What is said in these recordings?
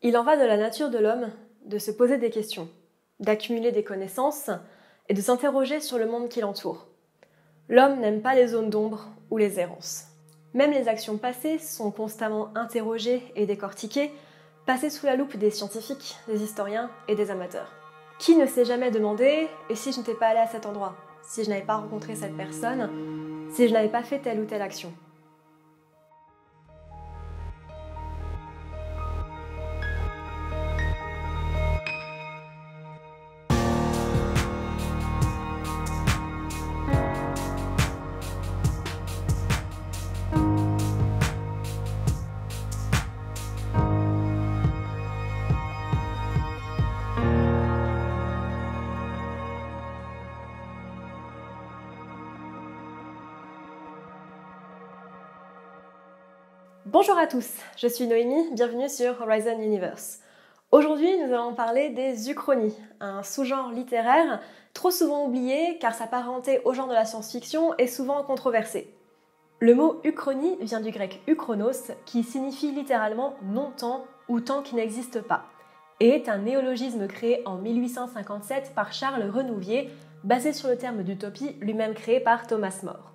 Il en va de la nature de l'homme de se poser des questions, d'accumuler des connaissances et de s'interroger sur le monde qui l'entoure. L'homme n'aime pas les zones d'ombre ou les errances. Même les actions passées sont constamment interrogées et décortiquées, passées sous la loupe des scientifiques, des historiens et des amateurs. Qui ne s'est jamais demandé « et si je n'étais pas allé à cet endroit ? Si je n'avais pas rencontré cette personne ? Si je n'avais pas fait telle ou telle action ?» Bonjour à tous, je suis Noémie, bienvenue sur Horizon Universe. Aujourd'hui, nous allons parler des uchronies, un sous-genre littéraire trop souvent oublié car sa parenté au genre de la science-fiction est souvent controversée. Le mot uchronie vient du grec uchronos qui signifie littéralement non-temps ou temps qui n'existe pas et est un néologisme créé en 1857 par Charles Renouvier basé sur le terme d'utopie lui-même créé par Thomas More.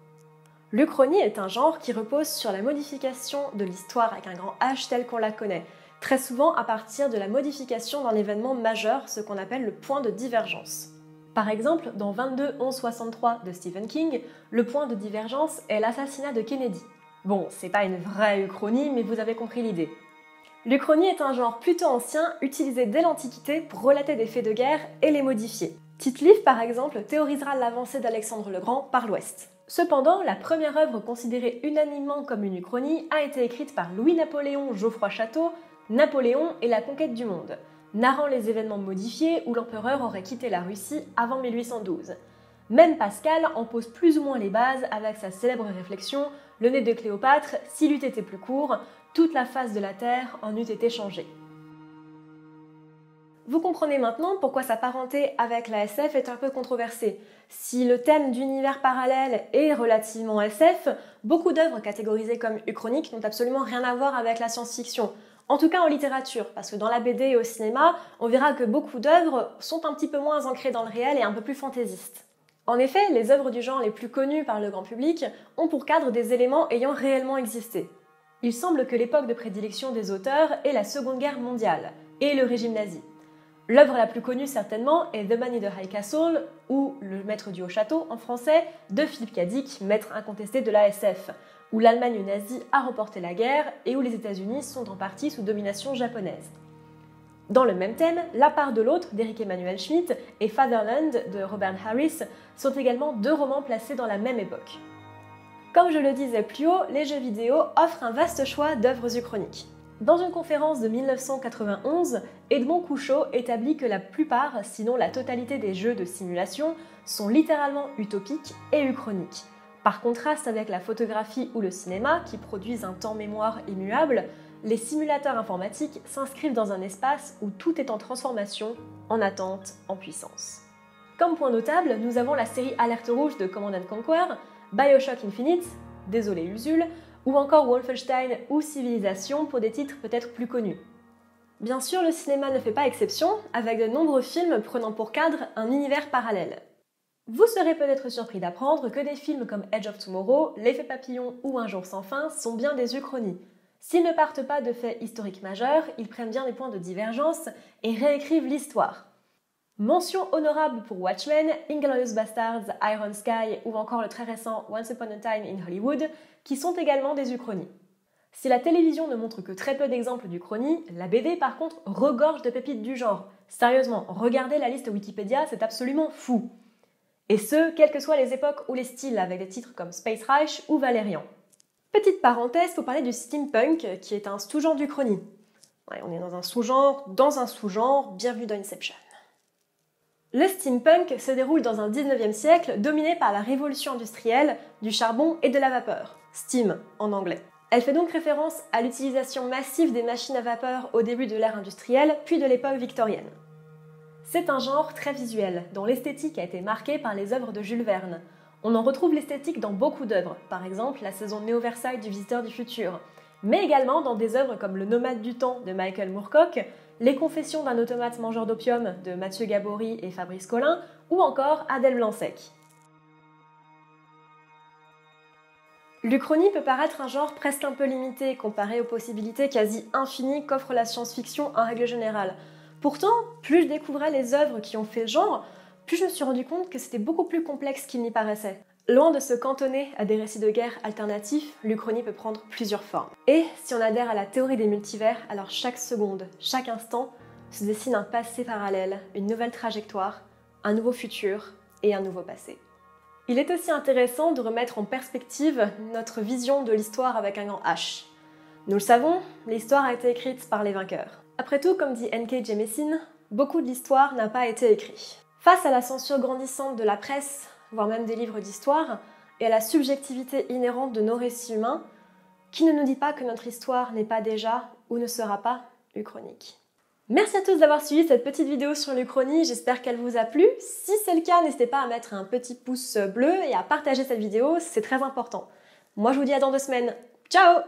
L'uchronie est un genre qui repose sur la modification de l'histoire avec un grand H tel qu'on la connaît, très souvent à partir de la modification d'un événement majeur, ce qu'on appelle le point de divergence. Par exemple, dans 22-11-63 de Stephen King, le point de divergence est l'assassinat de Kennedy. Bon, c'est pas une vraie uchronie, mais vous avez compris l'idée. L'uchronie est un genre plutôt ancien, utilisé dès l'Antiquité pour relater des faits de guerre et les modifier. Tite-Live, par exemple, théorisera l'avancée d'Alexandre le Grand par l'Ouest. Cependant, la première œuvre considérée unanimement comme une uchronie a été écrite par Louis-Napoléon Geoffroy Château, Napoléon et la conquête du monde, narrant les événements modifiés où l'empereur aurait quitté la Russie avant 1812. Même Pascal en pose plus ou moins les bases avec sa célèbre réflexion « Le nez de Cléopâtre, s'il eût été plus court, toute la face de la terre en eût été changée ». Vous comprenez maintenant pourquoi sa parenté avec la SF est un peu controversée. Si le thème d'univers parallèle est relativement SF, beaucoup d'œuvres catégorisées comme uchroniques n'ont absolument rien à voir avec la science-fiction. En tout cas en littérature, parce que dans la BD et au cinéma, on verra que beaucoup d'œuvres sont un petit peu moins ancrées dans le réel et un peu plus fantaisistes. En effet, les œuvres du genre les plus connues par le grand public ont pour cadre des éléments ayant réellement existé. Il semble que l'époque de prédilection des auteurs est la Seconde Guerre mondiale et le régime nazi. L'œuvre la plus connue certainement est The Man in the High Castle, ou Le Maître du Haut Château en français, de Philippe Cadic, maître incontesté de la SF, où l'Allemagne nazie a remporté la guerre et où les États-Unis sont en partie sous domination japonaise. Dans le même thème, La part de l'autre d'Eric Emmanuel Schmitt et Fatherland de Robert Harris sont également deux romans placés dans la même époque. Comme je le disais plus haut, les jeux vidéo offrent un vaste choix d'œuvres uchroniques. Dans une conférence de 1991, Edmond Couchot établit que la plupart, sinon la totalité des jeux de simulation, sont littéralement utopiques et uchroniques. Par contraste avec la photographie ou le cinéma, qui produisent un temps-mémoire immuable, les simulateurs informatiques s'inscrivent dans un espace où tout est en transformation, en attente, en puissance. Comme point notable, nous avons la série Alerte Rouge de Command & Conquer, BioShock Infinite, désolé Usul, ou encore Wolfenstein ou Civilization pour des titres peut-être plus connus. Bien sûr, le cinéma ne fait pas exception, avec de nombreux films prenant pour cadre un univers parallèle. Vous serez peut-être surpris d'apprendre que des films comme Edge of Tomorrow, L'Effet Papillon ou Un jour sans fin sont bien des uchronies. S'ils ne partent pas de faits historiques majeurs, ils prennent bien des points de divergence et réécrivent l'histoire. Mention honorable pour Watchmen, Inglourious Basterds, Iron Sky ou encore le très récent Once Upon a Time in Hollywood, qui sont également des uchronies. Si la télévision ne montre que très peu d'exemples d'uchronie, la BD par contre regorge de pépites du genre. Sérieusement, regardez la liste Wikipédia, c'est absolument fou. Et ce, quelles que soient les époques ou les styles, avec des titres comme Space Reich ou Valérian. Petite parenthèse pour parler du steampunk, qui est un sous-genre d'uchronie. Ouais, on est dans un sous-genre, bienvenue dans Inception. Le steampunk se déroule dans un 19e siècle dominé par la révolution industrielle, du charbon et de la vapeur, steam en anglais. Elle fait donc référence à l'utilisation massive des machines à vapeur au début de l'ère industrielle, puis de l'époque victorienne. C'est un genre très visuel, dont l'esthétique a été marquée par les œuvres de Jules Verne. On en retrouve l'esthétique dans beaucoup d'œuvres, par exemple la saison Néo-Versailles du Visiteur du Futur, mais également dans des œuvres comme Le Nomade du temps de Michael Moorcock, Les Confessions d'un automate mangeur d'opium de Mathieu Gabory et Fabrice Collin, ou encore Adèle Blanc-Sec. L'Uchronie peut paraître un genre presque un peu limité comparé aux possibilités quasi infinies qu'offre la science-fiction en règle générale. Pourtant, plus je découvrais les œuvres qui ont fait le genre, plus je me suis rendu compte que c'était beaucoup plus complexe qu'il n'y paraissait. Loin de se cantonner à des récits de guerre alternatifs, l'Uchronie peut prendre plusieurs formes. Et si on adhère à la théorie des multivers, alors chaque seconde, chaque instant, se dessine un passé parallèle, une nouvelle trajectoire, un nouveau futur et un nouveau passé. Il est aussi intéressant de remettre en perspective notre vision de l'histoire avec un grand H. Nous le savons, l'histoire a été écrite par les vainqueurs. Après tout, comme dit N.K. Jemisin, beaucoup de l'histoire n'a pas été écrite. Face à la censure grandissante de la presse, voire même des livres d'histoire, et à la subjectivité inhérente de nos récits humains, qui ne nous dit pas que notre histoire n'est pas déjà ou ne sera pas uchronique. Merci à tous d'avoir suivi cette petite vidéo sur l'Uchronie, j'espère qu'elle vous a plu. Si c'est le cas, n'hésitez pas à mettre un petit pouce bleu et à partager cette vidéo, c'est très important. Moi je vous dis à dans 2 semaines. Ciao!